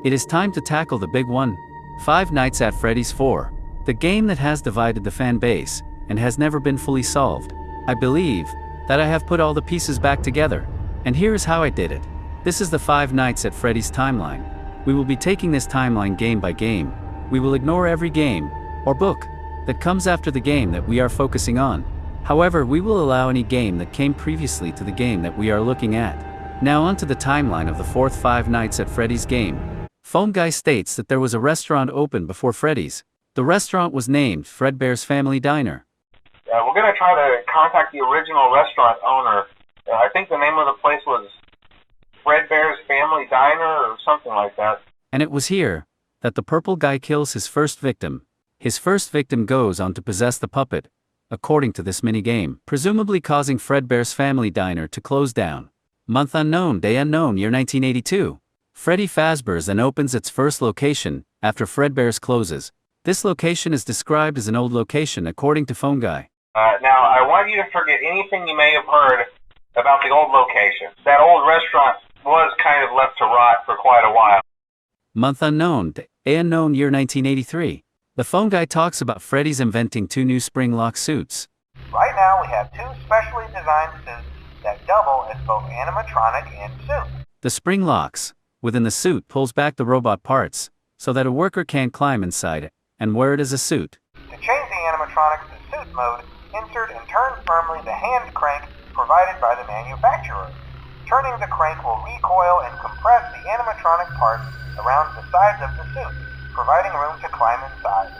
It is time to tackle the big one. Five Nights at Freddy's 4. The game that has divided the fan base, and has never been fully solved. I believe that I have put all the pieces back together, and here is how I did it. This is the Five Nights at Freddy's timeline. We will be taking this timeline game by game. We will ignore every game, or book, that comes after the game that we are focusing on. However, we will allow any game that came previously to the game that we are looking at. Now onto the timeline of the fourth Five Nights at Freddy's game. Phone Guy states that there was a restaurant open before Freddy's. The restaurant was named Fredbear's Family Diner. We're going to try to contact the original restaurant owner. I think the name of the place was Fredbear's Family Diner or something like that. And it was here that the purple guy kills his first victim. His first victim goes on to possess the puppet, according to this minigame, presumably causing Fredbear's Family Diner to close down. Month unknown, day unknown, year 1982. Freddy Fazbear's then opens its first location, after Fredbear's closes. This location is described as an old location according to Phone Guy. Now, I want you to forget anything you may have heard about the old location. That old restaurant was kind of left to rot for quite a while. Month unknown, day unknown, year 1983. The Phone Guy talks about Freddy's inventing two new spring lock suits. Right now we have two specially designed suits that double as both animatronic and suit. The spring locks within the suit pulls back the robot parts, so that a worker can climb inside it and wear it as a suit. To change the animatronics to suit mode, insert and turn firmly the hand crank provided by the manufacturer. Turning the crank will recoil and compress the animatronic parts around the sides of the suit, providing room to climb inside.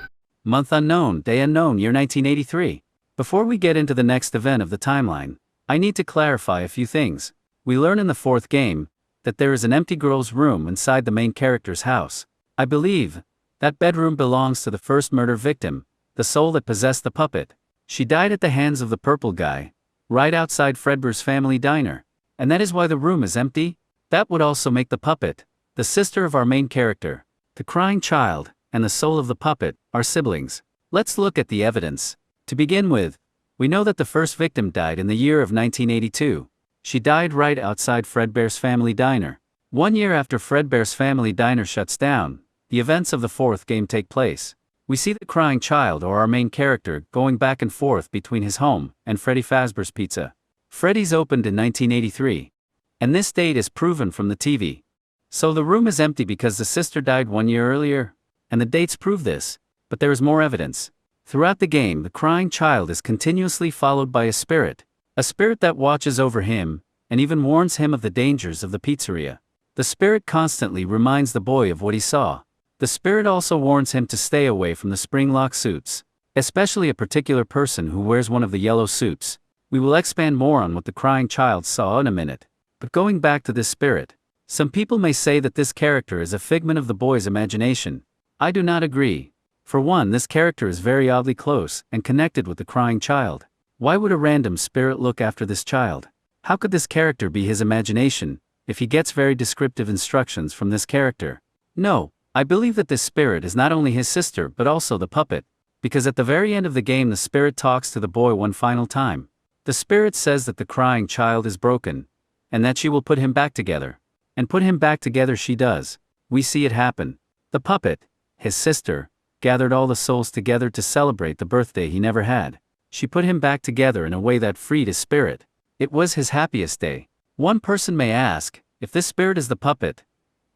Month unknown, day unknown, year 1983. Before we get into the next event of the timeline, I need to clarify a few things. We learn in the fourth game that there is an empty girl's room inside the main character's house. I believe that bedroom belongs to the first murder victim, the soul that possessed the puppet. She died at the hands of the purple guy, right outside Fredbear's Family Diner. And that is why the room is empty. That would also make the puppet, the sister of our main character, the crying child, and the soul of the puppet, our siblings. Let's look at the evidence. To begin with, we know that the first victim died in the year of 1982. She died right outside Fredbear's Family Diner. 1 year after Fredbear's Family Diner shuts down, the events of the fourth game take place. We see the crying child, or our main character, going back and forth between his home and Freddy Fazbear's Pizza. Freddy's opened in 1983, and this date is proven from the TV. So the room is empty because the sister died 1 year earlier, and the dates prove this, but there is more evidence. Throughout the game, the crying child is continuously followed by a spirit that watches over him, and even warns him of the dangers of the pizzeria. The spirit constantly reminds the boy of what he saw. The spirit also warns him to stay away from the spring lock suits, especially a particular person who wears one of the yellow suits. We will expand more on what the crying child saw in a minute. But going back to this spirit, some people may say that this character is a figment of the boy's imagination. I do not agree. For one, this character is very oddly close and connected with the crying child. Why would a random spirit look after this child? How could this character be his imagination, if he gets very descriptive instructions from this character? No, I believe that this spirit is not only his sister but also the puppet, because at the very end of the game the spirit talks to the boy one final time. The spirit says that the crying child is broken, and that she will put him back together. And put him back together she does. We see it happen. The puppet, his sister, gathered all the souls together to celebrate the birthday he never had. She put him back together in a way that freed his spirit. It was his happiest day. One person may ask, if this spirit is the puppet,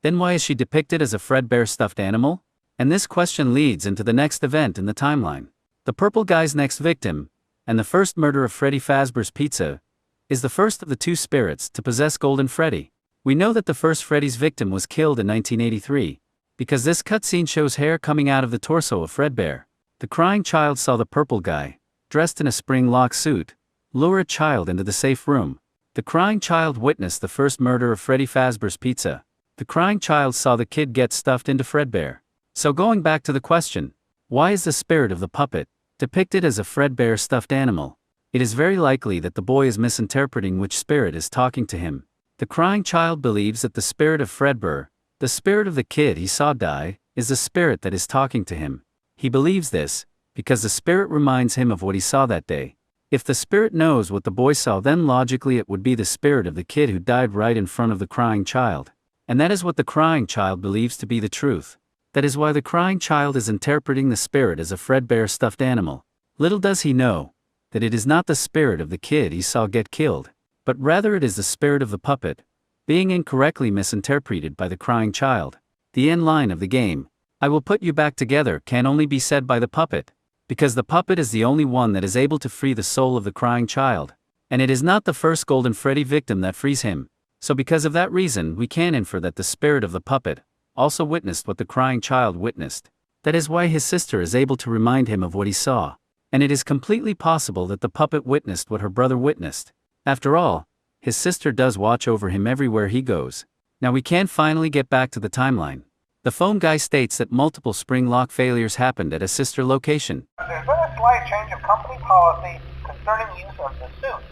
then why is she depicted as a Fredbear stuffed animal? And this question leads into the next event in the timeline. The purple guy's next victim, and the first murder of Freddy Fazbear's Pizza, is the first of the two spirits to possess Golden Freddy. We know that the first Freddy's victim was killed in 1983, because this cutscene shows hair coming out of the torso of Fredbear. The crying child saw the purple guy, dressed in a spring lock suit, lure a child into the safe room. The crying child witnessed the first murder of Freddy Fazbear's Pizza. The crying child saw the kid get stuffed into Fredbear. So going back to the question, why is the spirit of the puppet depicted as a Fredbear stuffed animal? It is very likely that the boy is misinterpreting which spirit is talking to him. The crying child believes that the spirit of Fredbear, the spirit of the kid he saw die, is the spirit that is talking to him. He believes this because the spirit reminds him of what he saw that day. If the spirit knows what the boy saw, then logically it would be the spirit of the kid who died right in front of the crying child. And that is what the crying child believes to be the truth. That is why the crying child is interpreting the spirit as a Fredbear stuffed animal. Little does he know that it is not the spirit of the kid he saw get killed, but rather it is the spirit of the puppet, being incorrectly misinterpreted by the crying child. The end line of the game, "I will put you back together," can only be said by the puppet, because the puppet is the only one that is able to free the soul of the crying child. And it is not the first Golden Freddy victim that frees him. So because of that reason we can infer that the spirit of the puppet also witnessed what the crying child witnessed. That is why his sister is able to remind him of what he saw. And it is completely possible that the puppet witnessed what her brother witnessed. After all, his sister does watch over him everywhere he goes. Now we can finally get back to the timeline. The phone guy states that multiple spring lock failures happened at a sister location. There's been a slight change of company policy concerning use of the suit.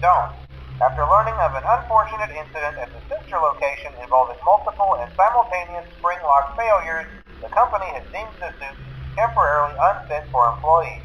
Don't. After learning of an unfortunate incident at the sister location involving multiple and simultaneous spring lock failures, the company has deemed the suit temporarily unfit for employees.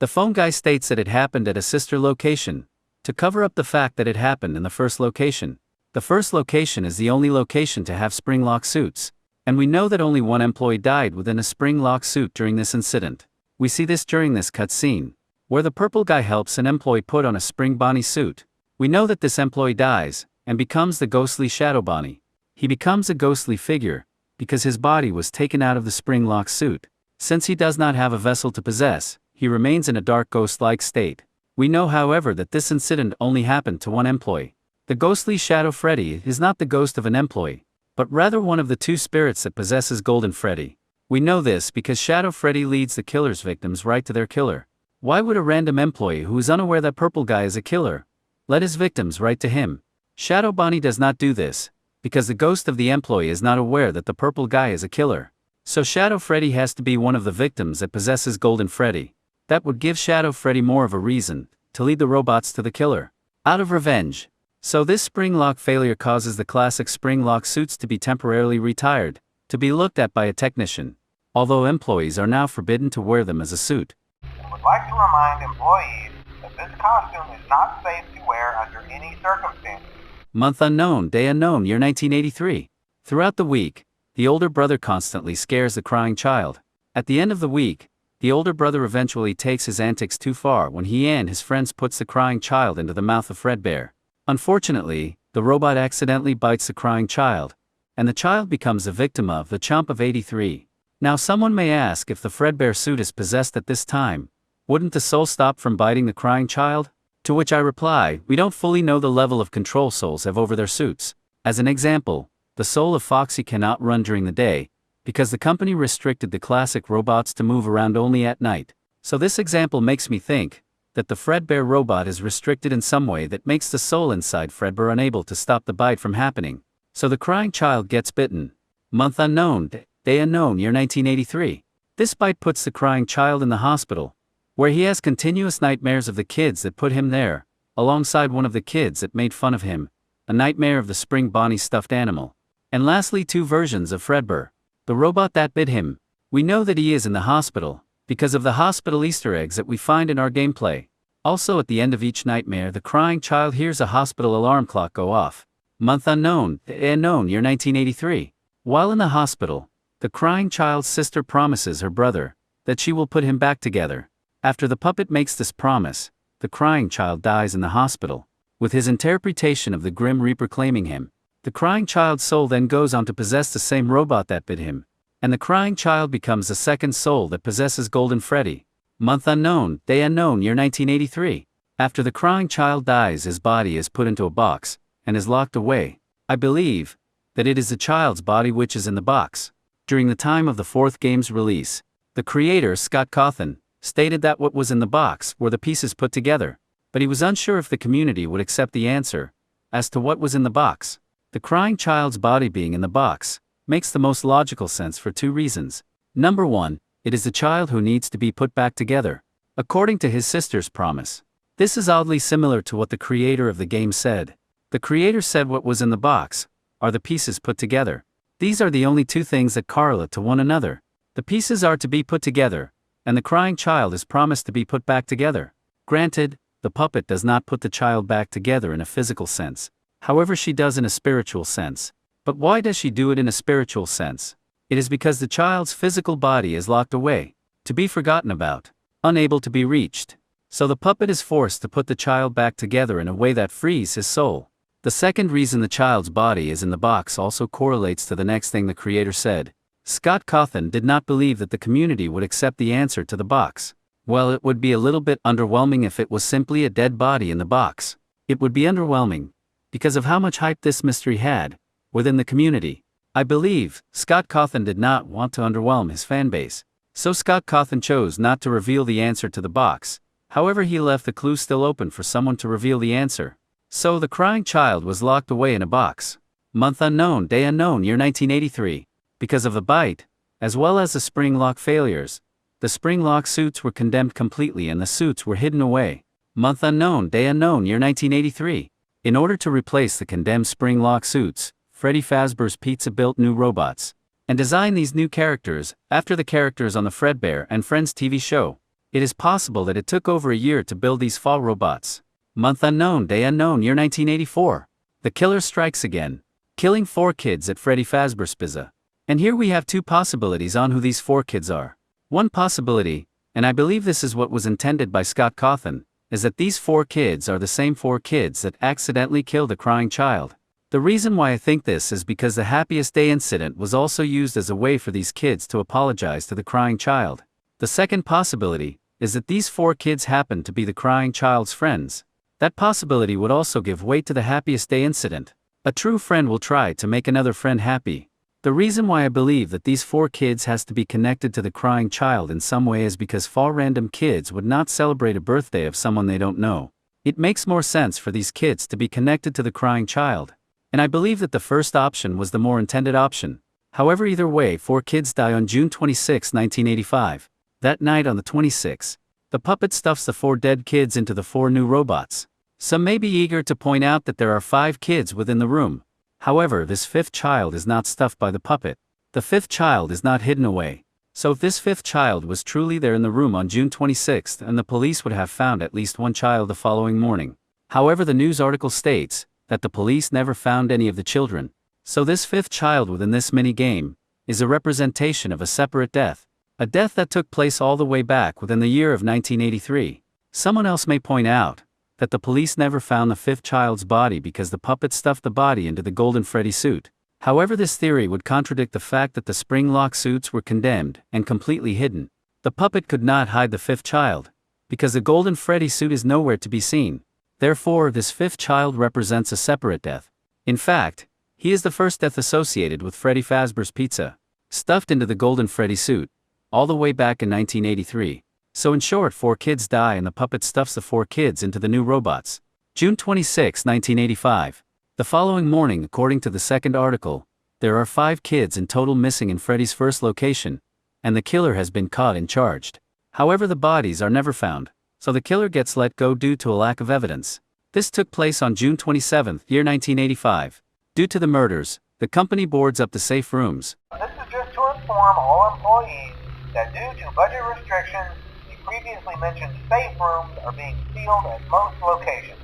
The phone guy states that it happened at a sister location, to cover up the fact that it happened in the first location. The first location is the only location to have spring lock suits, and we know that only one employee died within a spring lock suit during this incident. We see this during this cutscene, where the purple guy helps an employee put on a spring Bonnie suit. We know that this employee dies, and becomes the ghostly Shadow Bonnie. He becomes a ghostly figure, because his body was taken out of the spring lock suit. Since he does not have a vessel to possess, he remains in a dark ghost-like state. We know however that this incident only happened to one employee. The ghostly Shadow Freddy is not the ghost of an employee, but rather one of the two spirits that possesses Golden Freddy. We know this because Shadow Freddy leads the killer's victims right to their killer. Why would a random employee who is unaware that purple guy is a killer let his victims right to him? Shadow Bonnie does not do this, because the ghost of the employee is not aware that the purple guy is a killer. So Shadow Freddy has to be one of the victims that possesses Golden Freddy. That would give Shadow Freddy more of a reason to lead the robots to the killer, out of revenge. So this spring lock failure causes the classic spring lock suits to be temporarily retired, to be looked at by a technician, although employees are now forbidden to wear them as a suit. We would like to remind employees that this costume is not safe to wear under any circumstances. Month unknown, day unknown, year 1983. Throughout the week, the older brother constantly scares the crying child. At the end of the week, the older brother eventually takes his antics too far when he and his friends puts the crying child into the mouth of Fredbear. Unfortunately, the robot accidentally bites the crying child, and the child becomes a victim of the Chomp of 83. Now someone may ask, if the Fredbear suit is possessed at this time, wouldn't the soul stop from biting the crying child? To which I reply, we don't fully know the level of control souls have over their suits. As an example, the soul of Foxy cannot run during the day, because the company restricted the classic robots to move around only at night. So this example makes me think that the Fredbear robot is restricted in some way that makes the soul inside Fredbear unable to stop the bite from happening. So the crying child gets bitten. Month unknown, day unknown, year 1983. This bite puts the crying child in the hospital, where he has continuous nightmares of the kids that put him there, alongside one of the kids that made fun of him, a nightmare of the spring Bonnie stuffed animal. And lastly, two versions of Fredbear. The robot that bit him. We know that he is in the hospital, because of the hospital Easter eggs that we find in our gameplay. Also at the end of each nightmare, the crying child hears a hospital alarm clock go off. Month unknown, day unknown, year 1983. While in the hospital, the crying child's sister promises her brother that she will put him back together. After the puppet makes this promise, the crying child dies in the hospital, with his interpretation of the Grim Reaper claiming him. The crying child's soul then goes on to possess the same robot that bit him, and the crying child becomes the second soul that possesses Golden Freddy. Month unknown, day unknown, year 1983. After the crying child dies, his body is put into a box, and is locked away. I believe that it is the child's body which is in the box. During the time of the fourth game's release, the creator, Scott Cawthon, stated that what was in the box were the pieces put together, but he was unsure if the community would accept the answer as to what was in the box. The crying child's body being in the box makes the most logical sense for two reasons. Number one, it is the child who needs to be put back together, according to his sister's promise. This is oddly similar to what the creator of the game said. The creator said what was in the box are the pieces put together. These are the only two things that correlate to one another. The pieces are to be put together, and the crying child is promised to be put back together. Granted, the puppet does not put the child back together in a physical sense. However, she does in a spiritual sense. But why does she do it in a spiritual sense? It is because the child's physical body is locked away, to be forgotten about, unable to be reached. So the puppet is forced to put the child back together in a way that frees his soul. The second reason the child's body is in the box also correlates to the next thing the creator said. Scott Cawthon did not believe that the community would accept the answer to the box. Well, it would be a little bit underwhelming if it was simply a dead body in the box. It would be underwhelming, because of how much hype this mystery had within the community. I believe Scott Cawthon did not want to underwhelm his fanbase. So Scott Cawthon chose not to reveal the answer to the box. However, he left the clue still open for someone to reveal the answer. So the crying child was locked away in a box. Month unknown, day unknown, year 1983. Because of the bite, as well as the spring lock failures, the spring lock suits were condemned completely and the suits were hidden away. Month unknown, day unknown, year 1983. In order to replace the condemned spring lock suits, Freddy Fazbear's Pizza built new robots and designed these new characters after the characters on the Fredbear and Friends TV show. It is possible that it took over a year to build these fall robots. Month unknown, day unknown, year 1984. The killer strikes again, killing 4 kids at Freddy Fazbear's Pizza. And here we have 2 possibilities on who these 4 kids are. One possibility, and I believe this is what was intended by Scott Cawthon, is that these 4 kids are the same 4 kids that accidentally killed the crying child. The reason why I think this is because the Happiest Day incident was also used as a way for these kids to apologize to the crying child. The second possibility is that these 4 kids happen to be the crying child's friends. That possibility would also give weight to the Happiest Day incident. A true friend will try to make another friend happy. The reason why I believe that these 4 kids has to be connected to the crying child in some way is because 4 random kids would not celebrate a birthday of someone they don't know. It makes more sense for these kids to be connected to the crying child. And I believe that the first option was the more intended option. However, either way, 4 kids die on June 26, 1985. That night on the 26th, the puppet stuffs the 4 dead kids into the 4 new robots. Some may be eager to point out that there are 5 kids within the room. However, this 5th child is not stuffed by the puppet. The 5th child is not hidden away. So if this 5th child was truly there in the room on June 26th, then the police would have found at least 1 child the following morning. However, the news article states that the police never found any of the children. So this 5th child within this mini-game is a representation of a separate death. A death that took place all the way back within the year of 1983. Someone else may point out that the police never found the 5th child's body because the puppet stuffed the body into the Golden Freddy suit. However, this theory would contradict the fact that the spring lock suits were condemned and completely hidden. The puppet could not hide the 5th child, because the Golden Freddy suit is nowhere to be seen. Therefore, this 5th child represents a separate death. In fact, he is the first death associated with Freddy Fazbear's Pizza, stuffed into the Golden Freddy suit, all the way back in 1983. So in short, 4 kids die and the puppet stuffs the 4 kids into the new robots. June 26, 1985. The following morning, according to the second article, there are 5 kids in total missing in Freddy's first location, and the killer has been caught and charged. However, the bodies are never found, so the killer gets let go due to a lack of evidence. This took place on June 27, year 1985. Due to the murders, the company boards up the safe rooms. This is just to inform all employees that due to budget restrictions, the previously mentioned safe rooms are being sealed at most locations,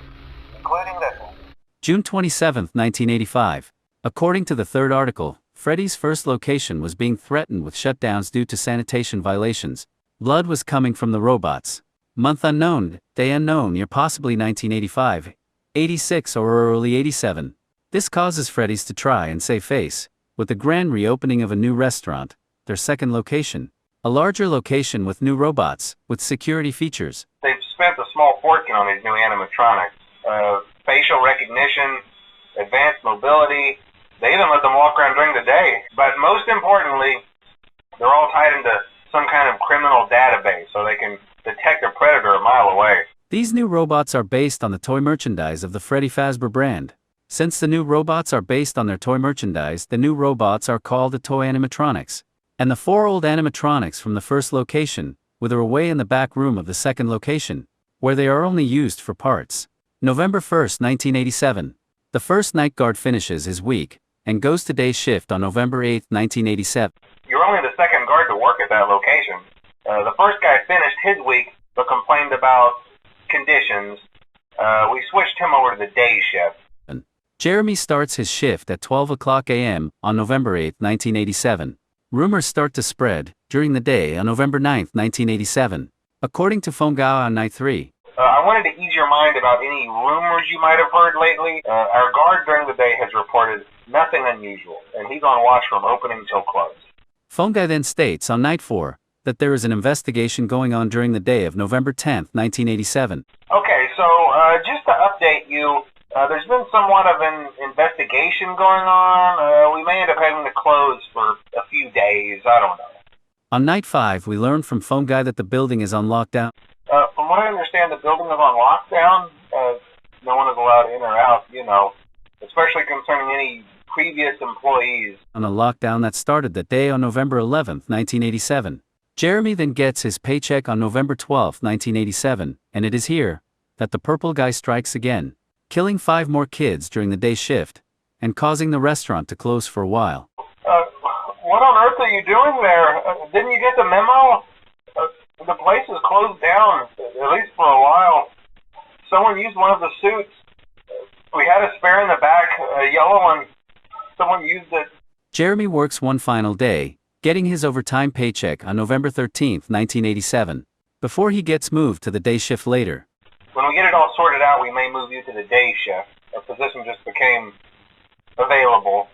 including this one. June 27, 1985. According to the third article, Freddy's first location was being threatened with shutdowns due to sanitation violations. Blood was coming from the robots. Month unknown, day unknown, year possibly 1985, 86 or early 87. This causes Freddy's to try and save face, with the grand reopening of a new restaurant, their second location. A larger location with new robots, with security features. They've spent a small fortune on these new animatronics. Facial recognition, advanced mobility. They even let them walk around during the day. But most importantly, they're all tied into some kind of criminal database so they can detect a predator a mile away. These new robots are based on the toy merchandise of the Freddy Fazbear brand. Since the new robots are based on their toy merchandise, the new robots are called the toy animatronics. And the 4 old animatronics from the first location wither away in the back room of the second location, where they are only used for parts. November 1, 1987. The first night guard finishes his week and goes to day shift on November 8, 1987. You're only the second guard to work at that location. The first guy finished his week but complained about conditions. We switched him over to the day shift. Jeremy starts his shift at 12 a.m. on November 8, 1987. Rumors start to spread during the day on November 9, 1987. According to Phone Guy on night 3. I wanted to ease your mind about any rumors you might have heard lately. Our guard during the day has reported nothing unusual, and he's on watch from opening till close. Phone Guy then states on night 4 that there is an investigation going on during the day of November 10, 1987. Okay, so just to update you, there's been somewhat of an investigation going on. We may end up having to close for a few days. I don't know. On night 5, we learn from Phone Guy that the building is on lockdown. From what I understand, the building is on lockdown. No one is allowed in or out, especially concerning any previous employees. On a lockdown that started that day on November 11, 1987. Jeremy then gets his paycheck on November 12, 1987, and it is here that the purple guy strikes again, killing 5 more kids during the day shift, and causing the restaurant to close for a while. What on earth are you doing there? Didn't you get the memo? The place is closed down, at least for a while. Someone used one of the suits. We had a spare in the back, a yellow one. Someone used it. Jeremy works one final day, getting his overtime paycheck on November 13, 1987, before he gets moved to the day shift later. When we get it all sorted out, we may move you to the day shift. A position just became available.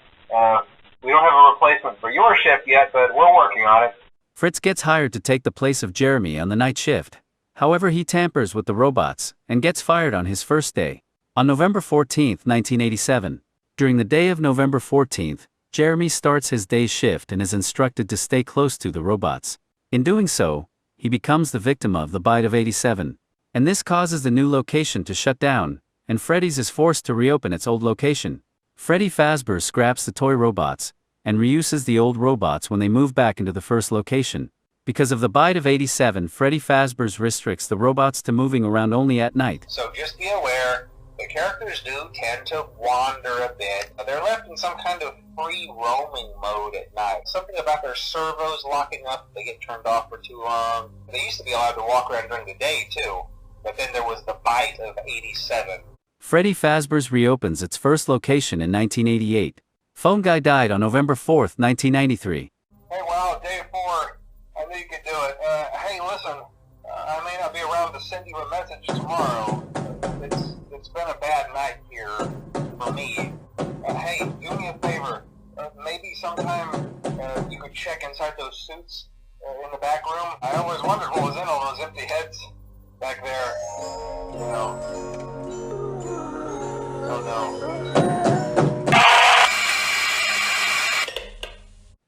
We don't have a replacement for your shift yet, but we're working on it. Fritz gets hired to take the place of Jeremy on the night shift. However, he tampers with the robots and gets fired on his first day. On November 14, 1987, during the day of November 14, Jeremy starts his day shift and is instructed to stay close to the robots. In doing so, he becomes the victim of the bite of 87, and this causes the new location to shut down, and Freddy's is forced to reopen its old location. Freddy Fazbear scraps the toy robots and reuses the old robots when they move back into the first location. Because of the bite of 87, Freddy Fazbear restricts the robots to moving around only at night. So just be aware, the characters do tend to wander a bit. They're left in some kind of free roaming mode at night. Something about their servos locking up, they get turned off for too long. They used to be allowed to walk around during the day too, but then there was the bite of 87. Freddy Fazbear's reopens its first location in 1988. Phone Guy died on November 4, 1993. Hey, wow, day 4. I knew you could do it. Hey, listen, I may not be around to send you a message tomorrow. It's been a bad night here for me. Hey, do me a favor. Maybe sometime you could check inside those suits in the back room. I always wondered what was in all those empty heads back there. Oh no.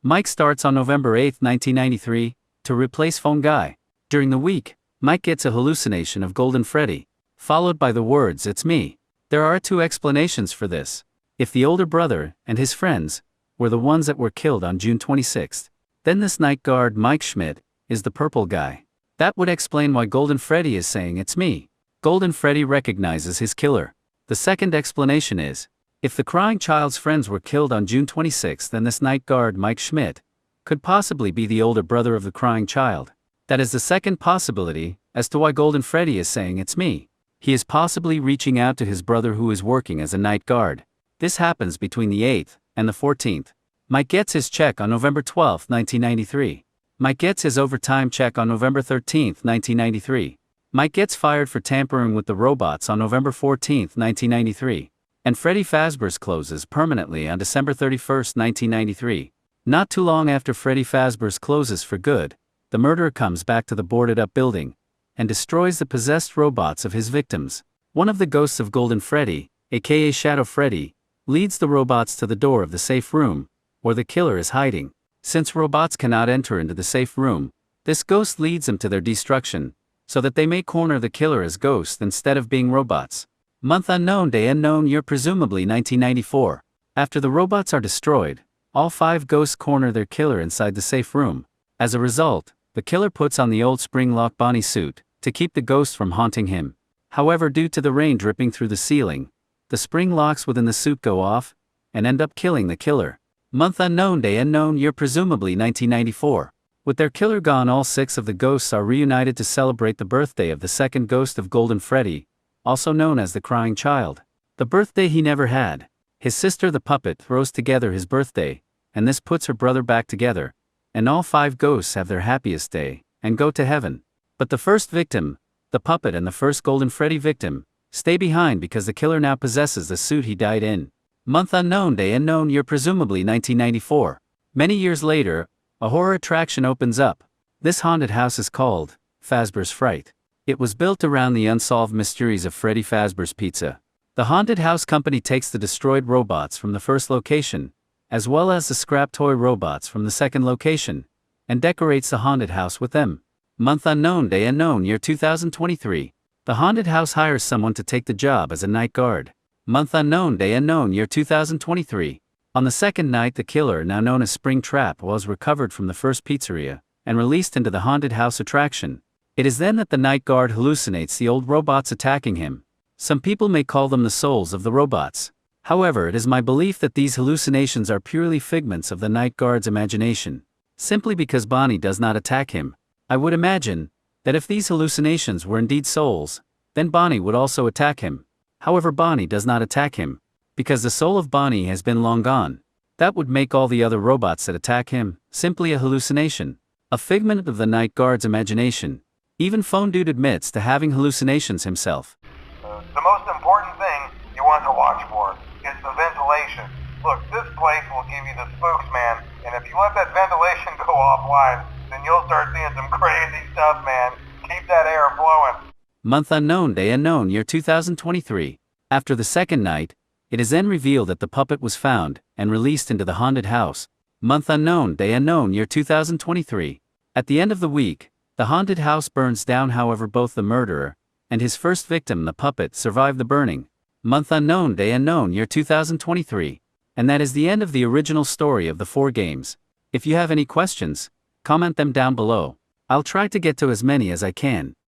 Mike starts on November 8, 1993, to replace Phone Guy. During the week, Mike gets a hallucination of Golden Freddy, followed by the words, "It's me." There are 2 explanations for this. If the older brother and his friends were the ones that were killed on June 26, then this night guard Mike Schmidt is the purple guy. That would explain why Golden Freddy is saying, "It's me." Golden Freddy recognizes his killer. The second explanation is, if the crying child's friends were killed on June 26, then this night guard Mike Schmidt could possibly be the older brother of the crying child. That is the second possibility as to why Golden Freddy is saying, "It's me." He is possibly reaching out to his brother who is working as a night guard. This happens between the 8th and the 14th. Mike gets his check on November 12, 1993. Mike gets his overtime check on November 13, 1993. Mike gets fired for tampering with the robots on November 14, 1993. And Freddy Fazbear's closes permanently on December 31, 1993. Not too long after Freddy Fazbear's closes for good, the murderer comes back to the boarded-up building and destroys the possessed robots of his victims. One of the ghosts of Golden Freddy, aka Shadow Freddy, leads the robots to the door of the safe room, where the killer is hiding. Since robots cannot enter into the safe room, this ghost leads them to their destruction, so that they may corner the killer as ghosts instead of being robots. Month unknown, day unknown, year presumably 1994. After the robots are destroyed, all 5 ghosts corner their killer inside the safe room. As a result, the killer puts on the old spring-lock Bonnie suit to keep the ghosts from haunting him. However, due to the rain dripping through the ceiling, the spring locks within the suit go off and end up killing the killer. Month unknown, day unknown, year presumably 1994. With their killer gone, all 6 of the ghosts are reunited to celebrate the birthday of the second ghost of Golden Freddy, also known as the Crying Child. The birthday he never had. His sister the puppet throws together his birthday, and this puts her brother back together, and all 5 ghosts have their happiest day, and go to heaven. But the first victim, the puppet, and the first Golden Freddy victim, stay behind because the killer now possesses the suit he died in. Month unknown, day unknown, year presumably 1994. Many years later, a horror attraction opens up. This haunted house is called Fazbear's Fright. It was built around the unsolved mysteries of Freddy Fazbear's Pizza. The haunted house company takes the destroyed robots from the first location, as well as the scrap toy robots from the second location, and decorates the haunted house with them. Month unknown, day unknown, year 2023. The haunted house hires someone to take the job as a night guard. Month unknown, day unknown, year 2023. On the second night, the killer, now known as Springtrap, was recovered from the first pizzeria and released into the haunted house attraction. It is then that the night guard hallucinates the old robots attacking him. Some people may call them the souls of the robots. However, it is my belief that these hallucinations are purely figments of the night guard's imagination. Simply because Bonnie does not attack him. I would imagine that if these hallucinations were indeed souls, then Bonnie would also attack him. However, Bonnie does not attack him, because the soul of Bonnie has been long gone. That would make all the other robots that attack him simply a hallucination, a figment of the night guard's imagination. Even Phone Dude admits to having hallucinations himself. The most important thing you want to watch for is the ventilation. Look, this place will give you the spooks, man, and if you let that ventilation go offline, then you'll start seeing some crazy stuff, man. Keep that air flowing. Month unknown, day unknown, year 2023. After the second night, it is then revealed that the puppet was found and released into the haunted house. Month unknown, day unknown, year 2023. At the end of the week, the haunted house burns down. However, both the murderer and his first victim, the puppet, survive the burning. Month unknown, day unknown, year 2023. And that is the end of the original story of the 4 games. If you have any questions, comment them down below. I'll try to get to as many as I can.